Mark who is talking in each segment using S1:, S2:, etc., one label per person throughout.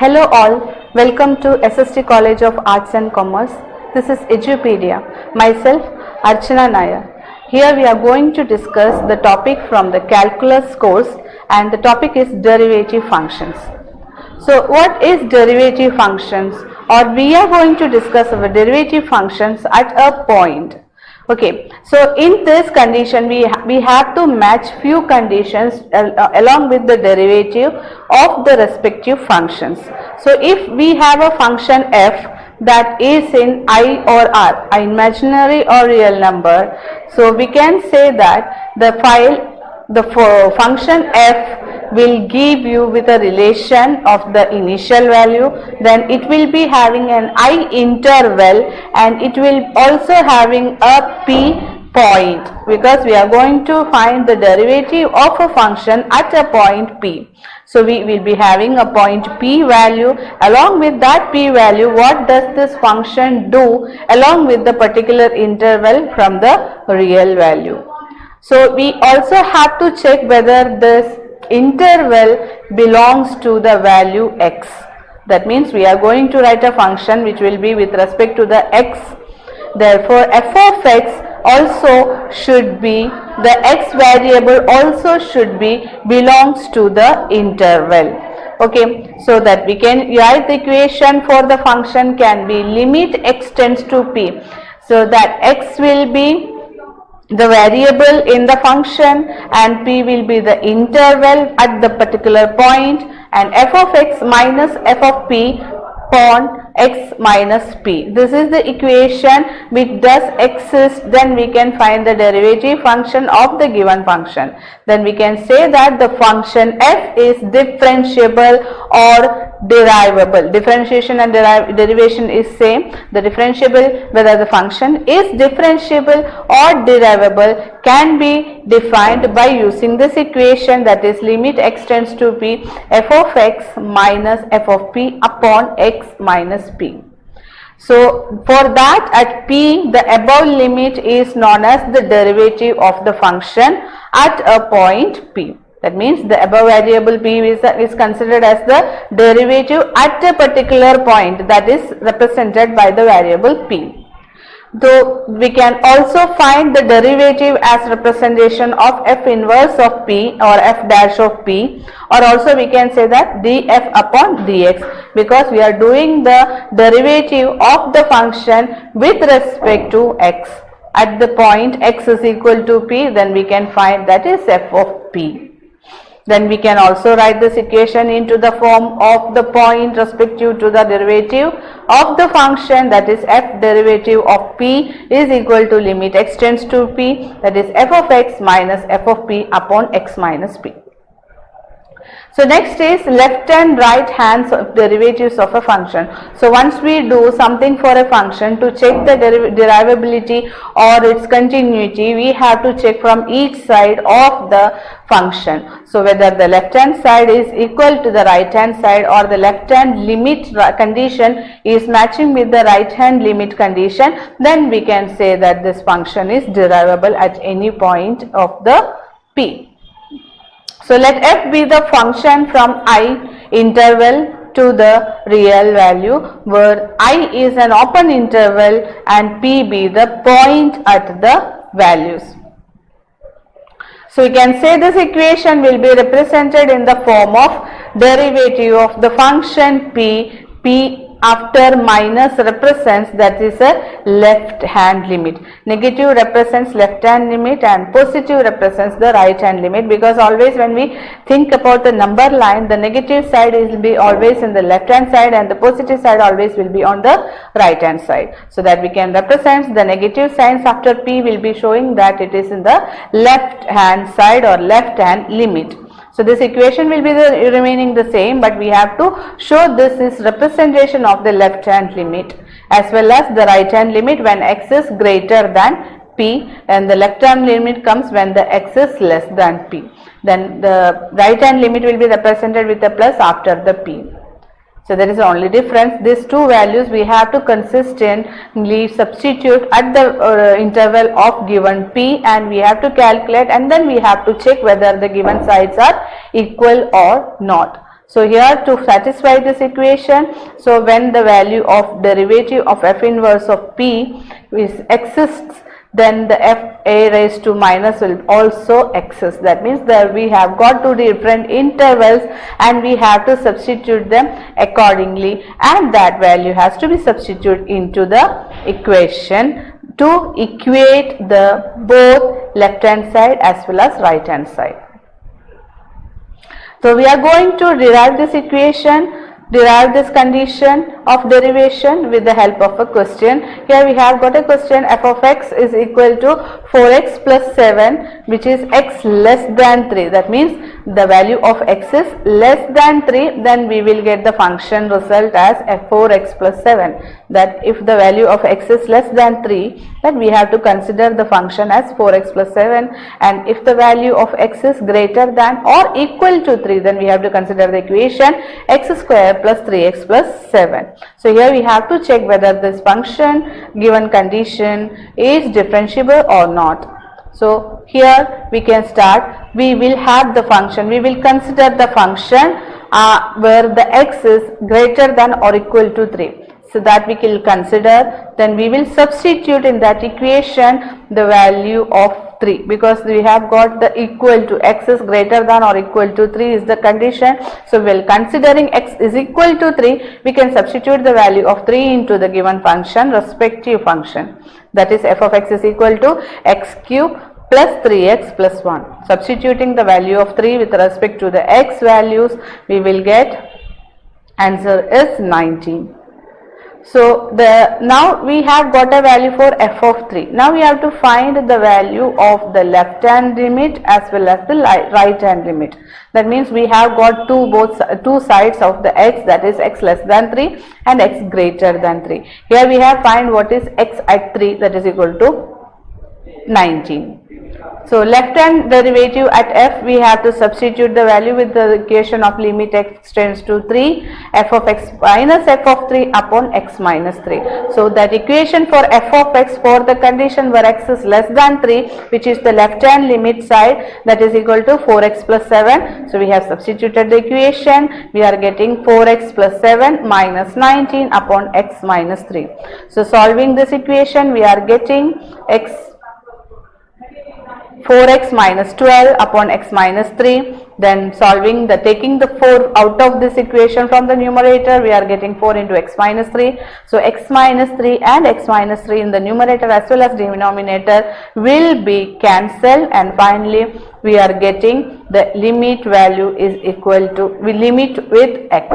S1: Hello all, welcome to SST College of Arts and Commerce. This is Edupedia. Myself, Archana Nair. Here we are going to discuss the topic from the calculus course, and the topic is derivative functions. So what is derivative functions, or we are going to discuss our derivative functions at a point. Okay, so in this condition we have to match few conditions along with the derivative of the respective functions. So if we have a function f that is in I or R, an imaginary or real number, so we can say that the function f will give you with a relation of the initial value, then it will be having an I interval, and it will also having a p point, because we are going to find the derivative of a function at a point p. So we will be having a point p value. Along with that p value, what does this function do along with the particular interval from the real value? So we also have to check whether this interval belongs to the value x. That means we are going to write a function which will be with respect to the x. Therefore f of x also should be, the x variable also should be belongs to the interval. Okay, so that we can write the equation for the function can be limit x tends to p. So that x will be the variable in the function and p will be the interval at the particular point, and f of x minus f of p upon x minus p. This is the equation which does exist. Then we can find the derivative function of the given function. Then we can say that the function f is differentiable or derivable. Differentiation and derivation is same. The differentiable, whether the function is differentiable or derivable, can be defined by using this equation, that is limit x tends to p f of x minus f of p upon x minus p. So for that, at p the above limit is known as the derivative of the function at a point p. That means the above variable p is considered as the derivative at a particular point, that is represented by the variable p. Though we can also find the derivative as representation of f inverse of p or f dash of p, or also we can say that df upon dx, because we are doing the derivative of the function with respect to x. At the point x is equal to p, then we can find that is f of p. Then we can also write this equation into the form of the point respective to the derivative of the function, that is f derivative of p is equal to limit x tends to p, that is f of x minus f of p upon x minus p. So next is left and right hands of derivatives of a function. So once we do something for a function, to check the derivability or its continuity, we have to check from each side of the function. So whether the left hand side is equal to the right hand side, or the left hand limit condition is matching with the right hand limit condition, then we can say that this function is derivable at any point of the p. So let f be the function from I interval to the real value, where I is an open interval and p be the point at the values. So we can say this equation will be represented in the form of derivative of the function p after minus represents, that is a left hand limit. Negative represents left hand limit and positive represents the right hand limit, because always when we think about the number line, the negative side will be always in the left hand side and the positive side always will be on the right hand side. So that we can represent the negative signs after p will be showing that it is in the left hand side or left hand limit. So this equation will be remaining the same, but we have to show this is representation of the left hand limit as well as the right hand limit when x is greater than p, and the left hand limit comes when the x is less than p. Then the right hand limit will be represented with a plus after the p. So there is only difference. These two values we have to consistently substitute at the interval of given p, and we have to calculate, and then we have to check whether the given sides are equal or not. So here to satisfy this equation, so when the value of derivative of f inverse of p exists, then the f a raised to minus will also exist. That means that we have got two different intervals and we have to substitute them accordingly, and that value has to be substituted into the equation to equate the both left hand side as well as right hand side. So we are going to derive this equation, derive this condition of derivation with the help of a question. Here we have got a question, f of x is equal to 4x plus 7, which is x less than 3. That means the value of x is less than 3, then we will get the function result as f4x plus 7. That if the value of x is less than 3, then we have to consider the function as 4x plus 7, and if the value of x is greater than or equal to 3, then we have to consider the equation x square plus 3x plus 7. So here we have to check whether this function given condition is differentiable or not. So here we can start. We will have the function, we will consider the function where the x is greater than or equal to 3. So that we will consider, then we will substitute in that equation the value of 3, because we have got the equal to x is greater than or equal to 3 is the condition. So while considering x is equal to 3, we can substitute the value of 3 into the given function, respective function, that is f of x is equal to x cube plus 3x plus 1. Substituting the value of 3 with respect to the x values, we will get answer is 19. So now we have got a value for f of 3. Now we have to find the value of the left hand limit as well as the right hand limit. That means we have got two sides of the x, that is x less than 3 and x greater than 3. Here we have find what is x at 3, that is equal to 19. So left hand derivative at f, we have to substitute the value with the equation of limit x tends to 3, f of x minus f of 3 upon x minus 3. So that equation for f of x for the condition where x is less than 3, which is the left hand limit side, that is equal to 4x plus 7. So we have substituted the equation, we are getting 4x plus 7 minus 19 upon x minus 3. So solving this equation, we are getting 4x minus 12 upon x minus 3. Then solving taking the 4 out of this equation from the numerator, we are getting 4 into x minus 3. So x minus 3 and x minus 3 in the numerator as well as denominator will be cancelled, and finally we are getting the limit value is equal to, we limit with x.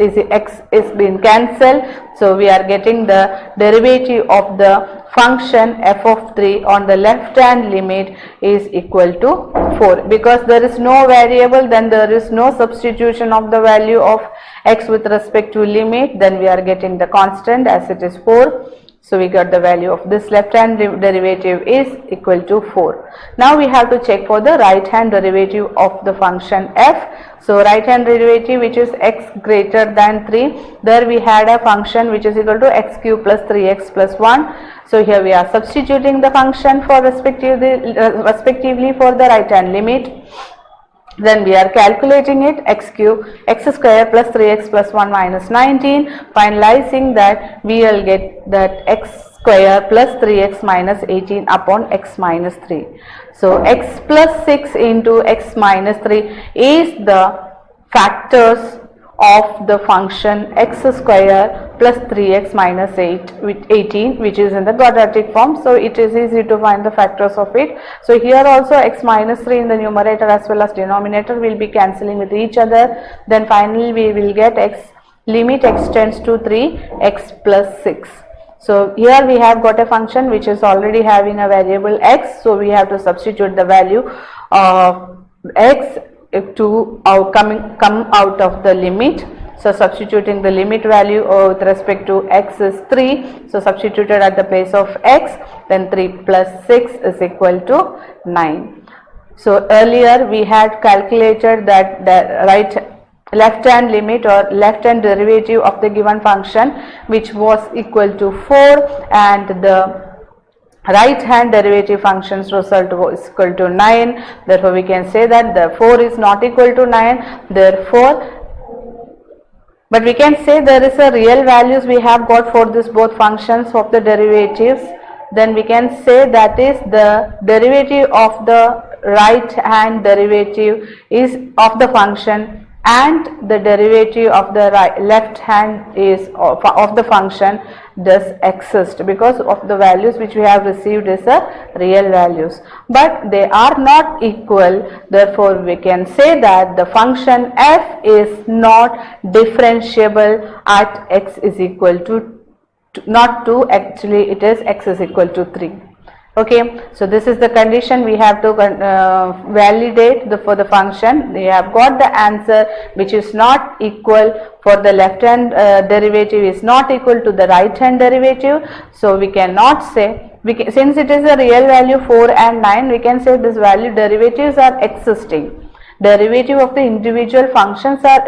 S1: X is being cancelled, so we are getting the derivative of the function f of 3 on the left hand limit is equal to 4. Because there is no variable, then there is no substitution of the value of x with respect to limit, then we are getting the constant as it is 4. So we got the value of this left hand derivative is equal to 4. Now we have to check for the right hand derivative of the function f. So right hand derivative, which is x greater than 3, there we had a function which is equal to x cube plus 3x plus 1. So here we are substituting the function for respectively for the right hand limit. Then we are calculating it, x square plus 3x plus 1 minus 19, finalizing that we will get that x square plus 3x minus 18 upon x minus 3. So x plus 6 into x minus 3 is the factors of the function x square plus 3x minus 18, which is in the quadratic form. So it is easy to find the factors of it. So here also x minus 3 in the numerator as well as denominator will be cancelling with each other. Then finally we will get x limit x tends to 3, x plus 6. So here we have got a function which is already having a variable x. So we have to substitute the value of x to come out of the limit. So substituting the limit value with respect to x is 3. So substituted at the place of x, then 3 plus 6 is equal to 9. So earlier we had calculated that the left hand limit or left hand derivative of the given function, which was equal to 4, and the right hand derivative function's result was equal to 9. Therefore we can say that the 4 is not equal to 9. Therefore But we can say there is a real values we have got for this both functions of the derivatives. Then we can say that is the derivative of the right hand derivative is of the function, and the derivative of the left hand is of the function does exist, because of the values which we have received is a real values, but they are not equal. Therefore we can say that the function f is not differentiable at x is equal to not 2, actually it is x is equal to 3. Okay, so this is the condition we have to validate for the function. We have got the answer which is not equal for the left hand derivative is not equal to the right hand derivative. So we cannot say, since it is a real value 4 and 9, we can say this value derivatives are existing. Derivative of the individual functions are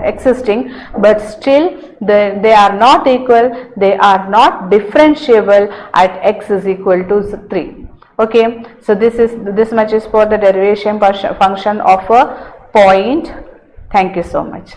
S1: existing, but still they are not equal, they are not differentiable at x is equal to 3. Okay, so this much is for the derivation function of a point. Thank you so much.